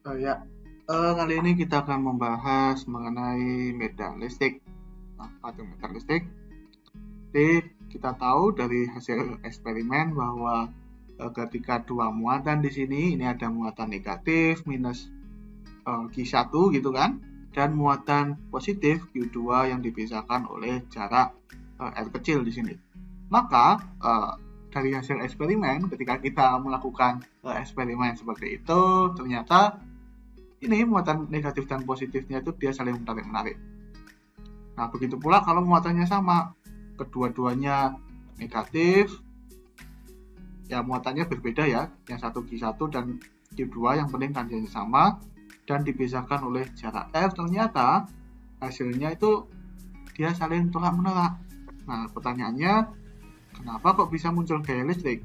Ya, kali ini kita akan membahas mengenai medan listrik. Apa itu medan listrik? Jadi kita tahu dari hasil eksperimen bahwa ketika dua muatan di sini, ini ada muatan negatif minus Q1 gitu kan, dan muatan positif Q2 yang dipisahkan oleh jarak R kecil di sini. Maka dari hasil eksperimen, ketika kita melakukan eksperimen seperti itu, ternyata ini muatan negatif dan positifnya itu dia saling menarik-menarik. Nah, begitu pula kalau muatannya sama, kedua-duanya negatif, ya muatannya berbeda ya, yang satu Q1 dan Q2 yang penting tanjanya sama dan dipisahkan oleh jarak R, ternyata hasilnya itu dia saling tolak-menolak. Nah, pertanyaannya, kenapa kok bisa muncul gaya listrik?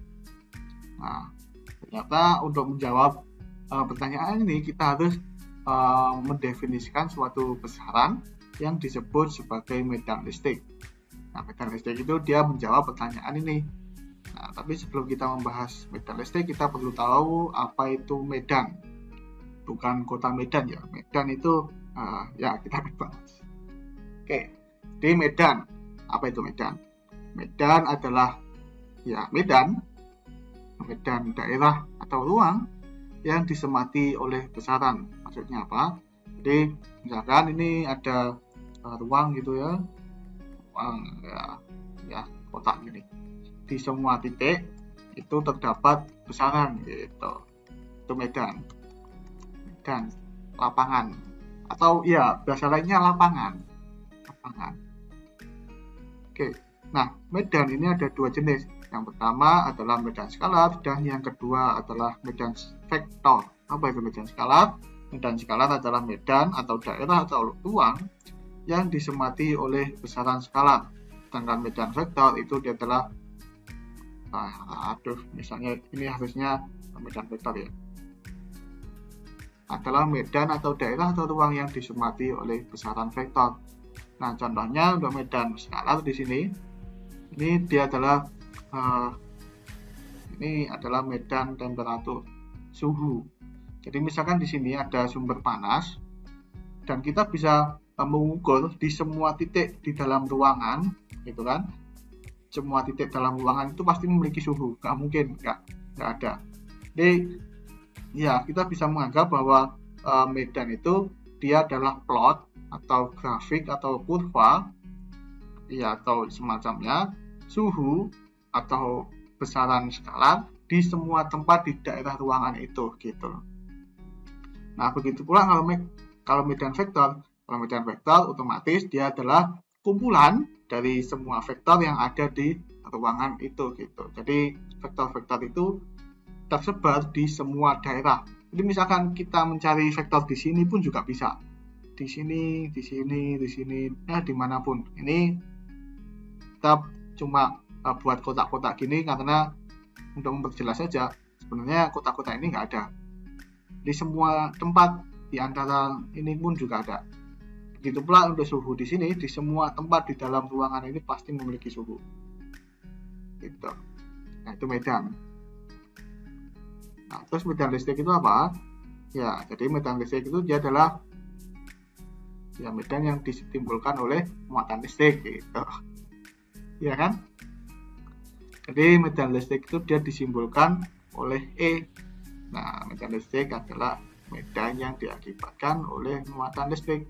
Nah, ternyata untuk menjawab pertanyaan ini kita harus mendefinisikan suatu besaran yang disebut sebagai medan listrik. Nah, medan listrik itu dia menjawab pertanyaan ini. Nah, tapi sebelum kita membahas medan listrik, kita perlu tahu apa itu medan. Bukan kota Medan ya. Medan itu ya kita akan bahas. Oke, di medan. Apa itu medan? Medan adalah ya medan daerah atau ruang yang disemati oleh besaran. Maksudnya apa? Jadi misalkan ini ada ruang gitu ya, ruang ya kotak gini. Di semua titik itu terdapat besaran gitu. Itu medan lapangan atau ya bahasa lainnya lapangan. Oke. Nah, medan ini ada dua jenis. Yang pertama adalah medan skalar dan yang kedua adalah medan vektor. Apa itu medan skalar? Medan skalar adalah medan atau daerah atau ruang yang disemati oleh besaran skalar. Sedangkan medan vektor itu dia adalah misalnya ini harusnya medan vektor ya. Adalah medan atau daerah atau ruang yang disemati oleh besaran vektor. Nah, contohnya untuk medan skalar di sini, ini dia adalah medan temperatur suhu. Jadi misalkan di sini ada sumber panas dan kita bisa mengukur di semua titik di dalam ruangan, gitu kan? Semua titik dalam ruangan itu pasti memiliki suhu, nggak mungkin, nggak ada. Jadi ya kita bisa menganggap bahwa medan itu dia adalah plot atau grafik atau kurva ya atau semacamnya suhu atau besaran skalar di semua tempat di daerah ruangan itu gitu. Nah, begitu pula kalau medan vektor. Kalau medan vektor otomatis dia adalah kumpulan dari semua vektor yang ada di ruangan itu gitu. Jadi vektor-vektor itu tersebar di semua daerah. Jadi misalkan kita mencari vektor di sini pun juga bisa. Di sini, dimanapun. Ini kita cuma buat kotak-kotak gini karena untuk memperjelas saja. Sebenarnya kotak-kotak ini nggak ada. Di semua tempat di antara ini pun juga ada. Begitu pula untuk suhu di sini, di semua tempat di dalam ruangan ini pasti memiliki suhu. Gitu. Nah, itu medan. Nah, terus medan listrik itu apa? Ya, jadi medan listrik itu dia adalah ya medan yang ditimbulkan oleh muatan listrik gitu. Ya kan? Jadi medan listrik itu dia disimbolkan oleh E. Nah, medan listrik adalah medan yang diakibatkan oleh muatan listrik.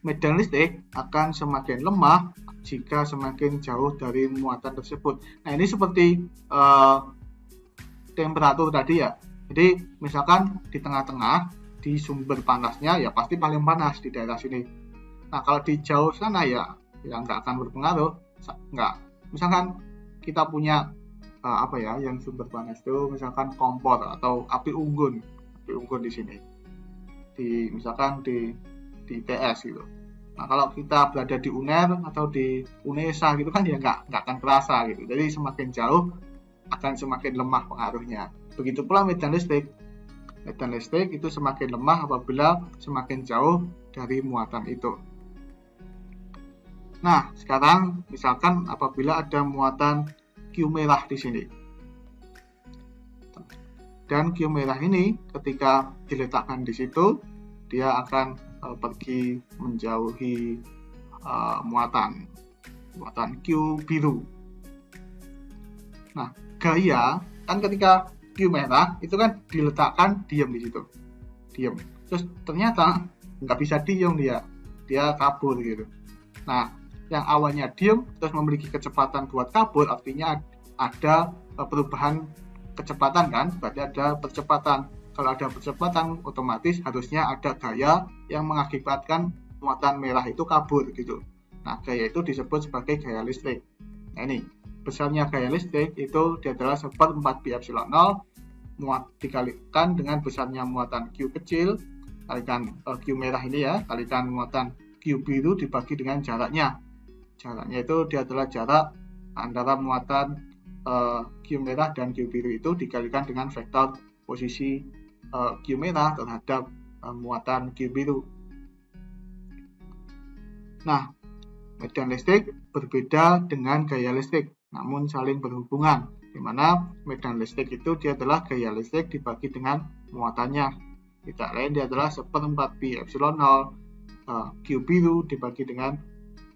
Medan listrik akan semakin lemah jika semakin jauh dari muatan tersebut. Nah, ini seperti temperatur tadi ya. Jadi misalkan di tengah-tengah di sumber panasnya ya pasti paling panas di daerah sini. Nah, kalau di jauh sana ya nggak akan berpengaruh. Nggak. Misalkan kita punya yang sumber panas itu misalkan kompor atau api unggun di sini. Misalkan di ITS gitu. Nah, kalau kita berada di UNER atau di UNESA gitu kan ya nggak akan terasa gitu. Jadi semakin jauh akan semakin lemah pengaruhnya. Begitu pula medan listrik. Medan listrik itu semakin lemah apabila semakin jauh dari muatan itu. Nah, sekarang misalkan apabila ada muatan Q merah di sini. Dan Q merah ini ketika diletakkan di situ, dia akan pergi menjauhi muatan Q biru. Nah, gaya kan ketika Q merah itu kan diletakkan diam di situ, diam. Terus ternyata nggak bisa diam, dia kabur gitu. Nah, yang awalnya diam terus memiliki kecepatan buat kabur, artinya ada perubahan kecepatan kan, berarti ada percepatan. Kalau ada percepatan, otomatis harusnya ada gaya yang mengakibatkan muatan merah itu kabur gitu. Nah, gaya itu disebut sebagai gaya listrik. Nah, ini besarnya gaya listrik itu dia adalah 1/4 pi epsilon 0 dikalikan dengan besarnya muatan Q kecil, kalikan Q merah ini ya, kalikan muatan Q biru dibagi dengan jaraknya. Jaraknya itu dia adalah jarak antara muatan Q merah dan Q biru itu dikalikan dengan vektor posisi Q merah terhadap muatan Q biru. Nah, medan listrik berbeda dengan gaya listrik, namun saling berhubungan, di mana medan listrik itu dia adalah gaya listrik dibagi dengan muatannya. Tidak lain dia adalah 1/4 pi epsilon 0 Q biru dibagi dengan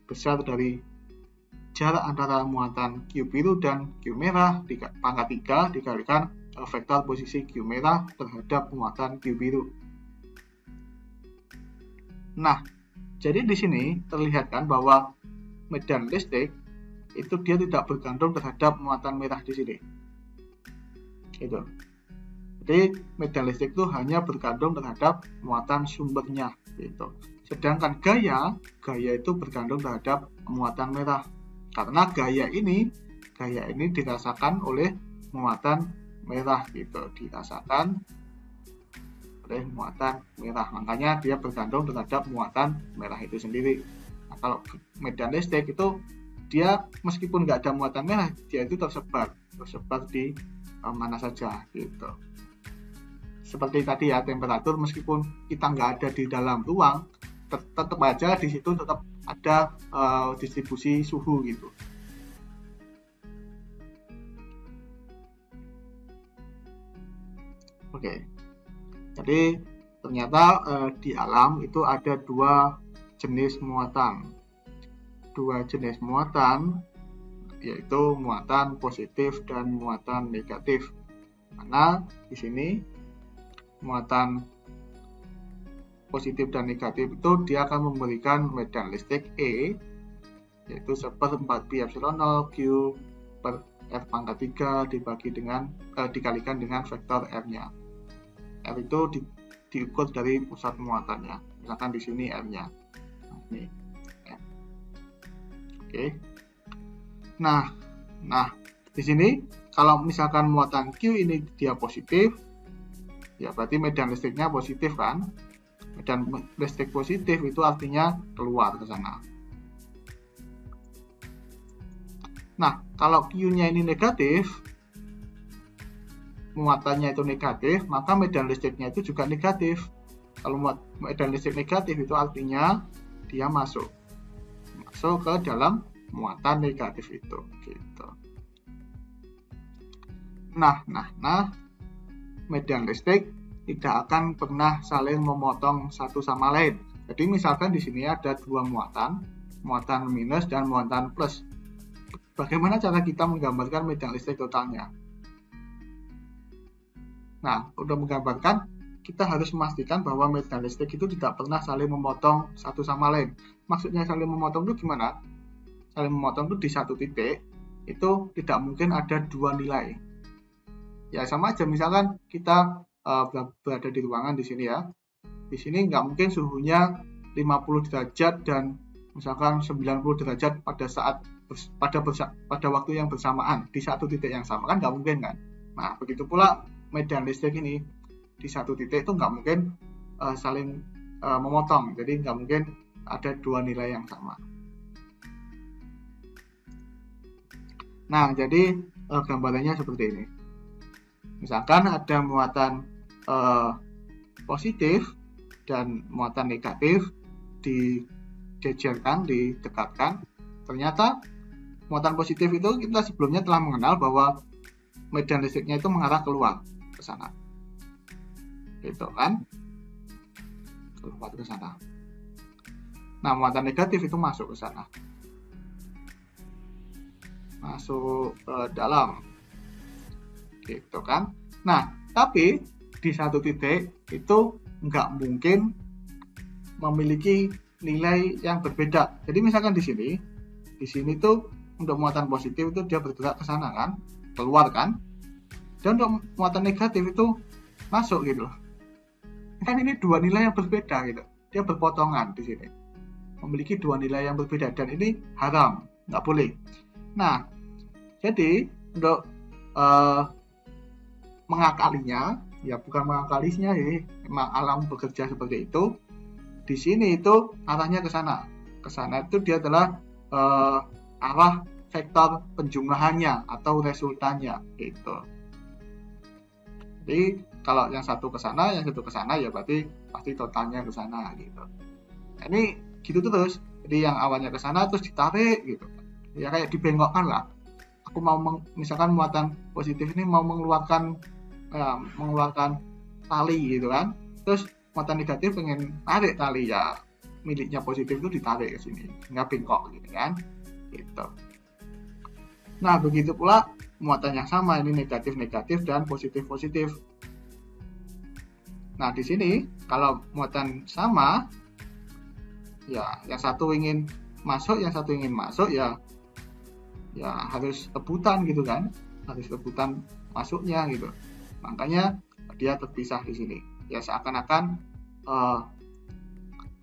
besar dari jarak antara muatan Q biru dan Q merah pangkat 3 dikalikan vektor posisi Q merah terhadap muatan Q biru. Nah, jadi di sini terlihat kan bahwa medan listrik itu dia tidak bergantung terhadap muatan merah di sini. Gitu. Jadi medan listrik itu hanya bergantung terhadap muatan sumbernya gitu. Sedangkan gaya itu bergantung terhadap muatan merah. Karena gaya ini dirasakan oleh muatan merah gitu, dirasakan oleh muatan merah, makanya dia bergantung terhadap muatan merah itu sendiri. Nah, kalau medan listrik itu dia meskipun nggak ada muatan merah, dia itu tersebar di mana saja gitu. Seperti tadi ya, temperatur meskipun kita nggak ada di dalam ruang, tetap aja di situ tetap ada distribusi suhu gitu. Oke, jadi ternyata di alam itu ada dua jenis muatan. Dua jenis muatan yaitu muatan positif dan muatan negatif. Karena di sini muatan positif dan negatif itu dia akan memberikan medan listrik E yaitu 1/4 pi epsilon 0 Q per R pangkat 3 dikalikan dengan vektor R-nya. R itu diukur dari pusat muatannya. Misalkan di sini R-nya. Nah, ini R. Oke. Nah, di sini kalau misalkan muatan Q ini dia positif, ya berarti medan listriknya positif kan? Medan listrik positif itu artinya keluar ke sana. Nah, kalau Q-nya ini negatif, muatannya itu negatif, maka medan listriknya itu juga negatif. Kalau medan listrik negatif itu artinya dia masuk ke dalam muatan negatif itu gitu. Nah, medan listrik tidak akan pernah saling memotong satu sama lain. Jadi misalkan di sini ada dua muatan minus dan muatan plus. Bagaimana cara kita menggambarkan medan listrik totalnya? Nah, untuk menggambarkan, kita harus memastikan bahwa medan listrik itu tidak pernah saling memotong satu sama lain. Maksudnya saling memotong itu gimana? Saling memotong itu di satu titik, itu tidak mungkin ada dua nilai. Ya sama aja, misalkan kita berada di ruangan di sini ya. Di sini nggak mungkin suhunya 50 derajat dan misalkan 90 derajat pada waktu yang bersamaan di satu titik yang sama, kan nggak mungkin kan. Nah, begitu pula medan listrik ini di satu titik itu nggak mungkin saling memotong, jadi nggak mungkin ada dua nilai yang sama. Nah, jadi gambarannya seperti ini. Misalkan ada muatan positif dan muatan negatif dijejerkan, didekatkan. Ternyata muatan positif itu kita sebelumnya telah mengenal bahwa medan listriknya itu mengarah keluar ke sana. gitu kan, keluar ke sana. Nah, muatan negatif itu masuk ke sana, masuk ke dalam, gitu kan. Nah, tapi di satu titik itu nggak mungkin memiliki nilai yang berbeda. Jadi misalkan di sini tuh untuk muatan positif itu dia bergerak ke sana kan, keluar kan, dan untuk muatan negatif itu masuk gitu loh. Kan ini dua nilai yang berbeda gitu, dia berpotongan di sini, memiliki dua nilai yang berbeda, dan ini haram, nggak boleh. Nah, jadi untuk mengakalinya, ya bukan mengakalinya, ya memang alam bekerja seperti itu. Di sini itu arahnya ke sana. Ke sana itu dia adalah arah vektor penjumlahannya atau resultannya gitu. Jadi kalau yang satu ke sana, yang satu ke sana, ya berarti pasti totalnya ke sana gitu. Nah, ini gitu terus. Jadi yang awalnya ke sana terus ditarik gitu. Ya kayak dibengkokkan lah. Aku mau misalkan muatan positif ini mau mengeluarkan tali gitu kan. Terus muatan negatif pengen tarik tali, ya miliknya positif itu ditarik ke sini, nggak bengkok gitu kan, gitu. Nah, begitu pula muatan yang sama, ini negatif-negatif dan positif-positif. Nah, di sini kalau muatan sama, ya yang satu ingin masuk, yang satu ingin masuk, ya harus rebutan gitu kan, harus rebutan masuknya gitu. Makanya dia terpisah di sini. Ya seakan-akan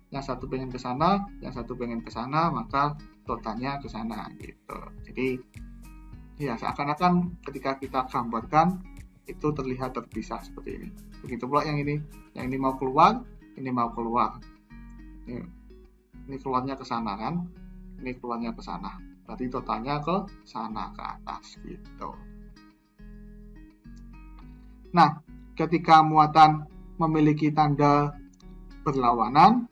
yang satu pengen ke sana, yang satu pengen ke sana, maka totalnya ke sana gitu. Jadi ya seakan-akan ketika kita gambarkan itu terlihat terpisah seperti ini. Begitu pula yang ini mau keluar, ini mau keluar. Ini keluarnya ke sana kan, ini keluarnya ke sana. Berarti totalnya ke sana, ke atas gitu. Nah, ketika muatan memiliki tanda berlawanan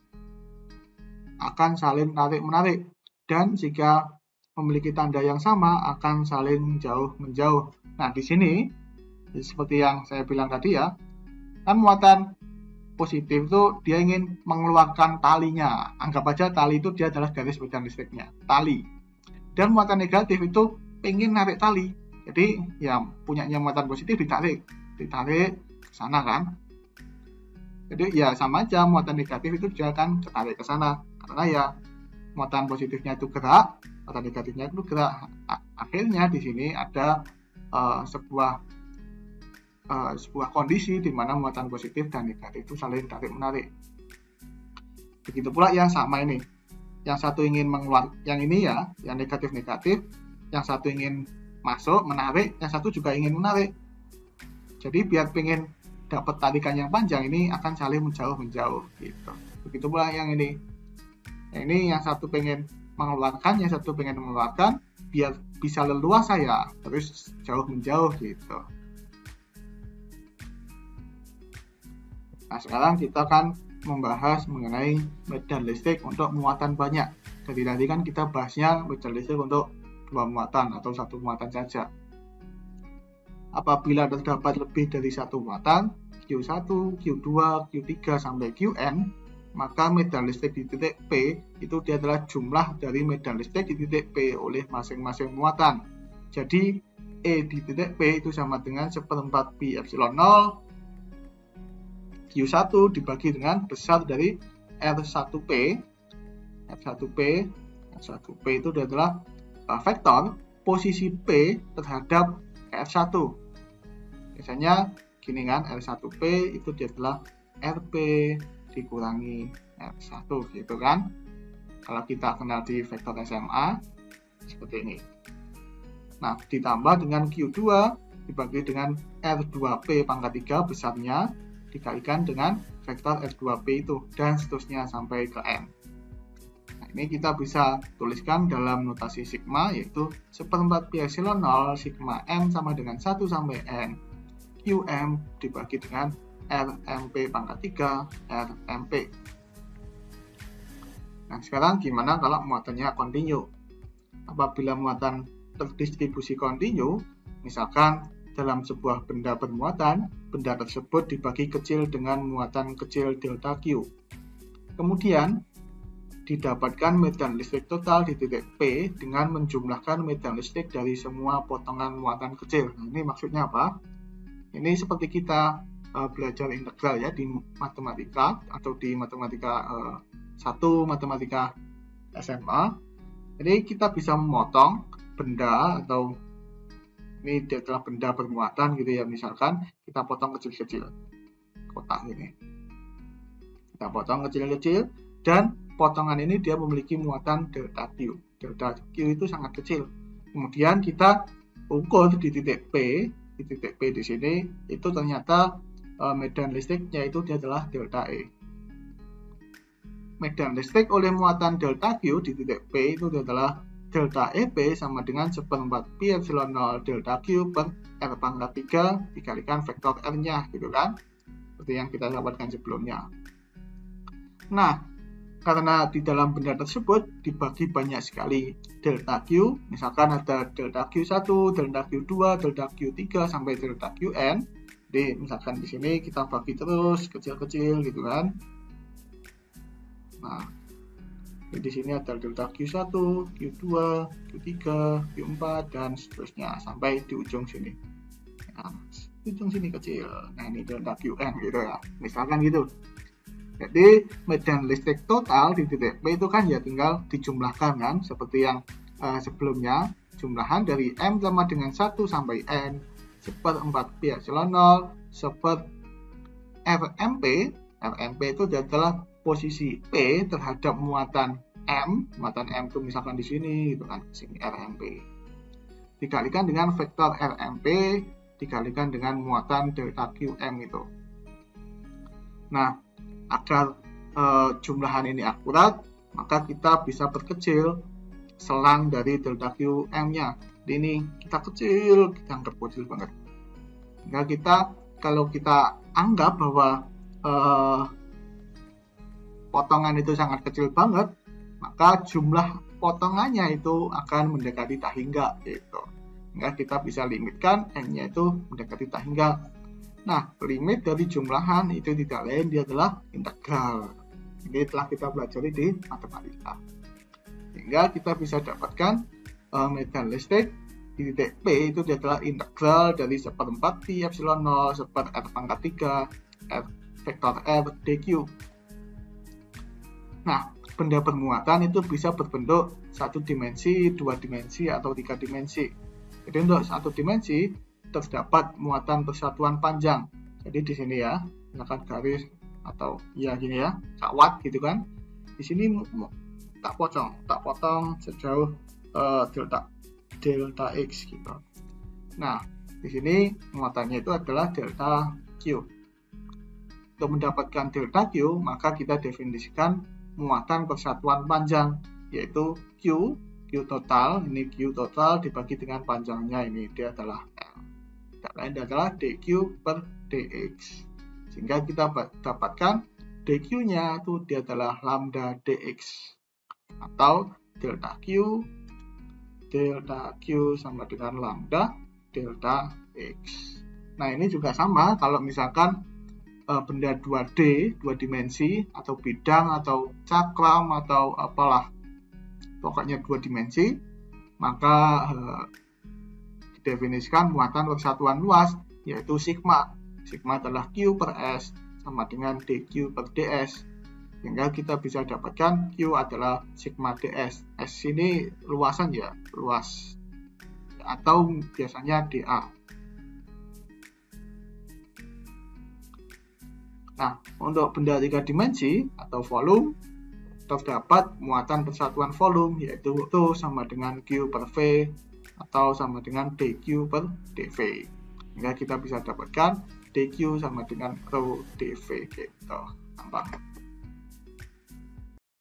akan saling tarik-menarik, dan jika memiliki tanda yang sama akan saling jauh-menjauh. Nah, di sini seperti yang saya bilang tadi ya, kan muatan positif itu dia ingin mengeluarkan talinya. Anggap aja tali itu dia adalah garis medan listriknya, tali. Dan muatan negatif itu ingin narik tali. Jadi ya punyanya muatan positif ditarik ke sana kan. Jadi ya sama aja, muatan negatif itu dia akan ketarik ke sana, karena ya muatan positifnya itu gerak, muatan negatifnya itu gerak. Akhirnya di sini ada sebuah kondisi di mana muatan positif dan negatif itu saling tarik menarik. Begitu pula yang sama ini, yang satu ingin yang ini ya, yang negatif-negatif, yang satu ingin masuk menarik, yang satu juga ingin menarik. Jadi biar pengen dapat tarikan yang panjang ini akan saling menjauh gitu. Begitu pula yang ini. Yang satu pengen mengeluarkan, yang satu pengen mengeluarkan, biar bisa leluasa ya terus jauh menjauh gitu. Nah, sekarang kita akan membahas mengenai medan listrik untuk muatan banyak. Jadi tadi kan kita bahasnya medan listrik untuk dua muatan atau satu muatan saja. Apabila terdapat lebih dari satu muatan, Q1, Q2, Q3 sampai Qn, maka medan listrik di titik P itu dia adalah jumlah dari medan listrik di titik P oleh masing-masing muatan. Jadi E di titik P itu sama dengan 1/4 pi epsilon 0 Q1 dibagi dengan besar dari R1P. R1P itu adalah vektor posisi P terhadap R1. Biasanya gini kan, R1P itu dia adalah RP dikurangi R1 gitu kan. Kalau kita kenal di vektor SMA seperti ini. Nah, ditambah dengan Q2 dibagi dengan R2P pangkat 3 besarnya dikalikan dengan vektor R2P itu, dan seterusnya sampai ke N. Nah, ini kita bisa tuliskan dalam notasi sigma, yaitu 1/4 pi epsilon 0 sigma M sama dengan 1 sampai N QM dibagi dengan RMP pangkat 3 RMP. Nah, sekarang gimana kalau muatannya kontinu? Apabila muatan terdistribusi kontinu, misalkan dalam sebuah benda bermuatan, benda tersebut dibagi kecil dengan muatan kecil delta Q. Kemudian, didapatkan medan listrik total di titik P dengan menjumlahkan medan listrik dari semua potongan muatan kecil. Nah, ini maksudnya apa? Ini seperti kita belajar integral ya di matematika atau di matematika 1, matematika SMA. Jadi kita bisa memotong benda, atau ini adalah benda bermuatan gitu ya, misalkan kita potong kecil-kecil kotak ini. Kita potong kecil-kecil dan potongan ini dia memiliki muatan delta Q. Delta Q itu sangat kecil. Kemudian kita ukur di titik P, di sini itu ternyata medan listriknya itu dia adalah delta E. Medan listrik oleh muatan delta Q di titik P itu adalah delta EP sama dengan 1/4 pi epsilon 0 delta Q per R pangkat 3 dikalikan vektor R-nya gitu kan. Seperti yang kita dapatkan sebelumnya. Nah, karena di dalam benda tersebut dibagi banyak sekali delta Q, misalkan ada delta Q1, delta Q2, delta Q3 sampai delta Qn. Jadi misalkan di sini kita bagi terus kecil-kecil gitu kan. Nah, di sini ada delta Q1, Q2, Q3, Q4 dan seterusnya sampai di ujung sini. Nah, ujung sini kecil. Nah, ini delta Qn gitu ya. Misalkan gitu. Jadi medan listrik total di titik P itu kan ya tinggal dijumlahkan kan, seperti yang sebelumnya, jumlahan dari M sama dengan 1 sampai N 1/4 pi epsilon 0 1/4 RMP. RMP itu adalah posisi P terhadap muatan M. Muatan M itu misalkan di sini gitu kan, sini RMP. Dikalikan dengan vektor RMP dikalikan dengan muatan delta QM itu. Nah, agar jumlahan ini akurat, maka kita bisa perkecil selang dari delta QM-nya. Ini kita kecil, kita anggap kecil banget. Nah, kalau kita anggap bahwa potongan itu sangat kecil banget, maka jumlah potongannya itu akan mendekati tak hingga gitu. Sehingga kita bisa limitkan N-nya itu mendekati tak hingga. Nah, limit dari jumlahan itu tidak lain, dia adalah integral. Ini telah kita pelajari di matematika. Sehingga kita bisa dapatkan medan listrik di titik P itu adalah integral dari 1/4 pi epsilon 0 1/4 R pangkat 3 R vektor R dq. Nah, benda bermuatan itu bisa berbentuk 1 dimensi, 2 dimensi, atau 3 dimensi. Jadi untuk 1 dimensi terdapat muatan persatuan panjang. Jadi di sini ya, misalkan garis atau ya gini ya, kawat gitu kan. Di sini tak potong sejauh delta X gitu. Nah, di sini muatannya itu adalah delta Q. Untuk mendapatkan delta Q, maka kita definisikan muatan persatuan panjang, yaitu Q total, ini Q total dibagi dengan panjangnya, ini dia adalah L. Tidak lain adalah dq per dx. Sehingga kita dapatkan dq-nya itu dia adalah lambda dx. Atau delta Q sama dengan lambda delta x. Nah, ini juga sama kalau misalkan benda 2D, 2 dimensi, atau bidang, atau cakram, atau apalah, pokoknya 2 dimensi, maka definisikan muatan persatuan luas, yaitu sigma. Sigma adalah Q per S sama dengan dQ per ds. Sehingga kita bisa dapatkan Q adalah sigma ds. S ini luasan ya, luas. Atau biasanya dA. Nah, untuk benda 3 dimensi atau volume, terdapat muatan persatuan volume, yaitu itu sama dengan Q per V, atau sama dengan dq per dv. Sehingga kita bisa dapatkan dq sama dengan rho dv gitu. Gampang.